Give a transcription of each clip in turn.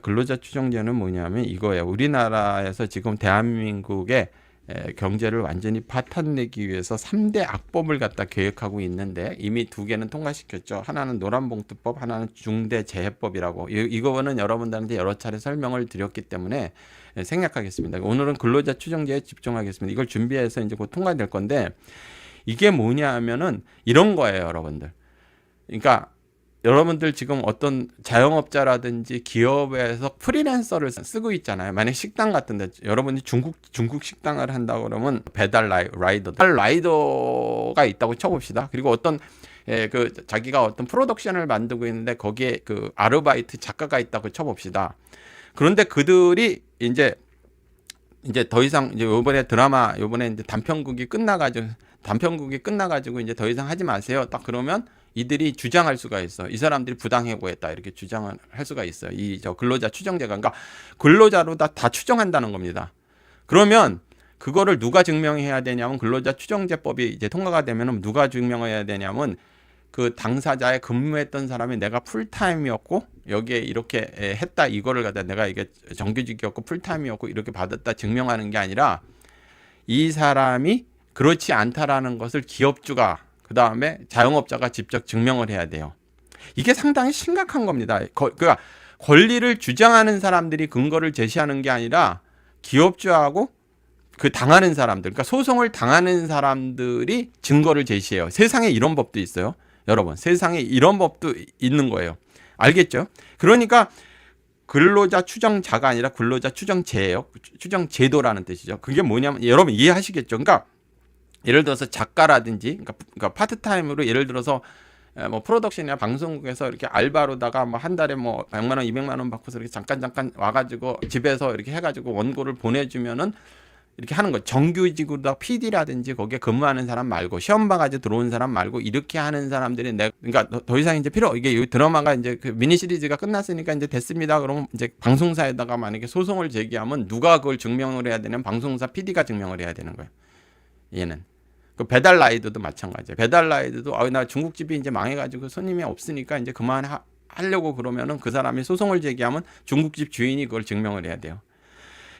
근로자 추정제는 뭐냐면 이거예요. 우리나라에서 지금 대한민국의 경제를 완전히 파탄내기 위해서 3대 악법을 갖다 계획하고 있는데 이미 2개는 통과시켰죠. 하나는 노란봉투법, 하나는 중대재해법이라고. 이거는 여러분들한테 여러 차례 설명을 드렸기 때문에 생략하겠습니다. 오늘은 근로자 추정제에 집중하겠습니다. 이걸 준비해서 이제 곧 통과될 건데 이게 뭐냐 하면은 이런 거예요, 여러분들. 그러니까 여러분들 지금 어떤 자영업자라든지 기업에서 프리랜서를 쓰고 있잖아요. 만약 식당 같은데 여러분이 중국 식당을 한다고 그러면 배달 라이더가 있다고 쳐봅시다. 그리고 어떤 그 자기가 어떤 프로덕션을 만들고 있는데 거기에 그 아르바이트 작가가 있다고 쳐봅시다. 그런데 그들이 이제 더 이상 이제 요번에 이제 단편극이 끝나가지고 이제 더 이상 하지 마세요. 딱 그러면 이들이 주장할 수가 있어. 이 사람들이 부당해고했다 이렇게 주장을 할 수가 있어요. 근로자 추정제가 그러니까 근로자로 다 추정한다는 겁니다. 그러면 그거를 누가 증명해야 되냐면 근로자 추정제법이 이제 통과가 되면은 누가 증명해야 되냐면 그 당사자에 근무했던 사람이 내가 풀타임이었고 여기에 이렇게 했다 이거를 갖다 내가 이게 정규직이었고 풀타임이었고 이렇게 받았다 증명하는 게 아니라 이 사람이 그렇지 않다라는 것을 기업주가 그 다음에 자영업자가 직접 증명을 해야 돼요. 이게 상당히 심각한 겁니다. 그러니까 권리를 주장하는 사람들이 근거를 제시하는 게 아니라 기업주하고 그 당하는 사람들, 그러니까 소송을 당하는 사람들이 증거를 제시해요. 세상에 이런 법도 있어요. 여러분, 세상에 이런 법도 있는 거예요. 알겠죠? 그러니까 근로자 추정자가 아니라 근로자 추정제예요. 추정제도라는 뜻이죠. 그게 뭐냐면 여러분 이해하시겠죠? 그러니까 예를 들어서 작가라든지 그러니까 파트타임으로 예를 들어서 뭐 프로덕션이나 방송국에서 이렇게 알바로다가 뭐 한 달에 뭐 100만 원, 200만 원 받고서 이렇게 잠깐 와가지고 집에서 이렇게 해가지고 원고를 보내주면은 이렇게 하는 거. 정규직으로 PD라든지 거기에 근무하는 사람 말고 시험 봐가지고 들어온 사람 말고 이렇게 하는 사람들이 그러니까 더 이상 이제 이게 드라마가 이제 그 미니 시리즈가 끝났으니까 이제 됐습니다. 그러면 이제 방송사에다가 만약에 소송을 제기하면 누가 그걸 증명을 해야 되냐면 방송사 PD가 증명을 해야 되는 거예요. 얘는. 그 배달 라이더도 마찬가지예요. 배달 라이더도 나 중국집이 이제 망해가지고 손님이 없으니까 이제 하려고 그러면은 그 사람이 소송을 제기하면 중국집 주인이 그걸 증명을 해야 돼요.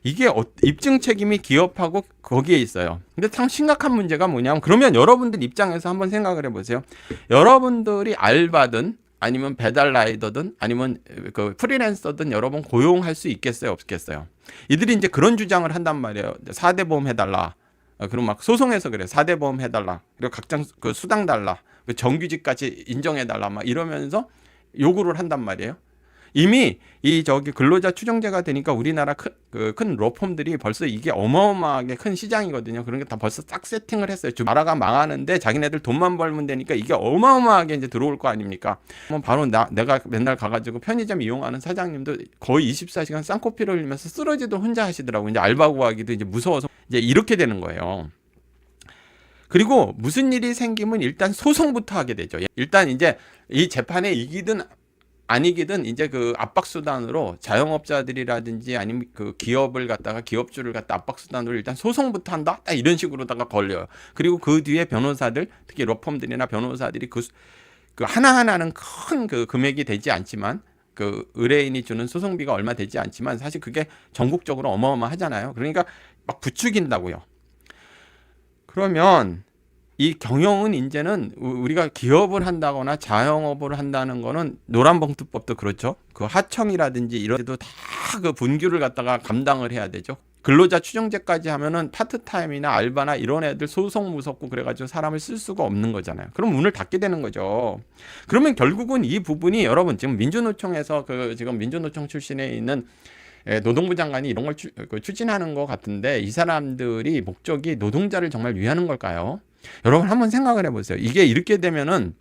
이게 입증 책임이 기업하고 거기에 있어요. 근데 참 심각한 문제가 뭐냐면 그러면 여러분들 입장에서 한번 생각을 해보세요. 여러분들이 알바든 아니면 배달 라이더든 아니면 그 프리랜서든 여러분 고용할 수 있겠어요, 없겠어요? 이들이 이제 그런 주장을 한단 말이에요. 4대 보험 해달라. 그럼 막 소송해서 그래. 4대 보험 해달라. 그리고 각종 그 수당 달라. 그 정규직까지 인정해달라. 막 이러면서 요구를 한단 말이에요. 이미 근로자 추정제가 되니까 우리나라 큰 로펌들이 벌써 이게 어마어마하게 큰 시장이거든요. 그런 게 다 벌써 싹 세팅을 했어요. 나라가 망하는데 자기네들 돈만 벌면 되니까 이게 어마어마하게 이제 들어올 거 아닙니까? 바로 내가 맨날 가가지고 편의점 이용하는 사장님도 거의 24시간 쌍코피를 흘리면서 쓰러지도 혼자 하시더라고요. 이제 알바 구하기도 이제 무서워서 이제 이렇게 되는 거예요. 그리고 무슨 일이 생기면 일단 소송부터 하게 되죠. 일단 이제 이 재판에 이기든 아니기든 이제 그 압박수단으로 자영업자들이라든지 아니면 그 기업주를 갖다 압박수단으로 일단 소송부터 한다? 딱 이런 식으로다가 걸려요. 그리고 그 뒤에 변호사들, 특히 로펌들이나 변호사들이 그 하나하나는 큰 그 금액이 되지 않지만 그 의뢰인이 주는 소송비가 얼마 되지 않지만 사실 그게 전국적으로 어마어마하잖아요. 그러니까 막 부추긴다고요. 그러면 이 경영은 이제는 우리가 기업을 한다거나 자영업을 한다는 거는 노란봉투법도 그렇죠. 그 하청이라든지 이런 데도 다 그 분규를 갖다가 감당을 해야 되죠. 근로자 추정제까지 하면은 파트타임이나 알바나 이런 애들 소송 무섭고 그래가지고 사람을 쓸 수가 없는 거잖아요. 그럼 문을 닫게 되는 거죠. 그러면 결국은 이 부분이 여러분 지금 민주노총에서 지금 민주노총 출신에 있는 노동부 장관이 이런 걸 추진하는 것 같은데 이 사람들이 목적이 노동자를 정말 위하는 걸까요? 여러분 한번 생각을 해보세요. 이게 이렇게 되면은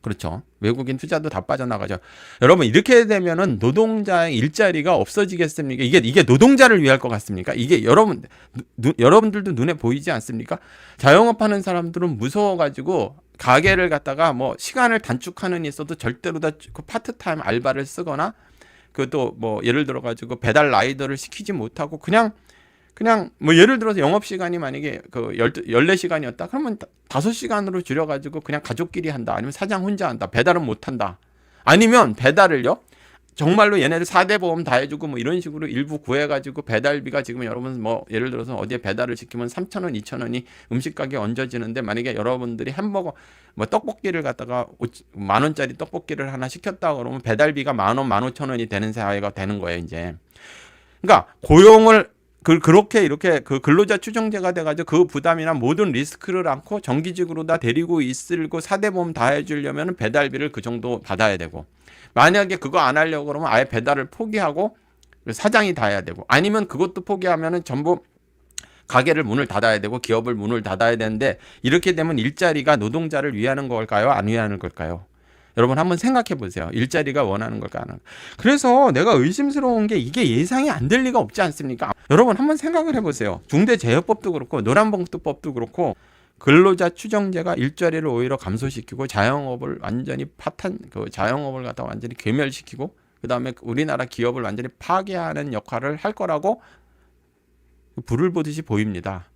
그렇죠. 외국인 투자도 다 빠져나가죠. 여러분 이렇게 되면은 노동자의 일자리가 없어지겠습니까? 이게 노동자를 위할 것 같습니까? 이게 여러분들도 눈에 보이지 않습니까? 자영업하는 사람들은 무서워가지고 가게를 갖다가 뭐 시간을 단축하는 있어도 절대로 다 그 파트타임 알바를 쓰거나 그것도 뭐 예를 들어 가지고 배달 라이더를 시키지 못하고 그냥 뭐 예를 들어서 영업 시간이 만약에 그 14시간이었다. 그러면 5시간으로 줄여 가지고 그냥 가족끼리 한다. 아니면 사장 혼자 한다. 배달은 못 한다. 아니면 배달을요. 정말로 얘네들 4대 보험 다 해주고 뭐 이런 식으로 일부 구해가지고 배달비가 지금 여러분 뭐 예를 들어서 어디에 배달을 시키면 3,000원, 2,000원이 음식 가격에 얹어지는데 만약에 여러분들이 햄버거 뭐 떡볶이를 갖다가 10,000원짜리 떡볶이를 하나 시켰다 그러면 배달비가 10,000원, 15,000원이 되는 사회가 되는 거예요 이제. 그러니까 고용을 그렇게 이렇게 그 근로자 추정제가 돼가지고 그 부담이나 모든 리스크를 안고 정기직으로 다 데리고 있을고 4대 보험 다 해주려면 배달비를 그 정도 받아야 되고 만약에 그거 안 하려고 그러면 아예 배달을 포기하고 사장이 다 해야 되고 아니면 그것도 포기하면은 전부 가게를 문을 닫아야 되고 기업을 문을 닫아야 되는데 이렇게 되면 일자리가 노동자를 위하는 걸까요? 안 위하는 걸까요? 여러분 한번 생각해 보세요. 일자리가 원하는 걸까? 그래서 내가 의심스러운 게 이게 예상이 안 될 리가 없지 않습니까? 여러분 한번 생각을 해보세요. 중대재해법도 그렇고 노란봉투법도 그렇고 근로자 추정제가 일자리를 오히려 감소시키고 자영업을 완전히 자영업을 갖다 완전히 괴멸시키고 그 다음에 우리나라 기업을 완전히 파괴하는 역할을 할 거라고 불을 보듯이 보입니다.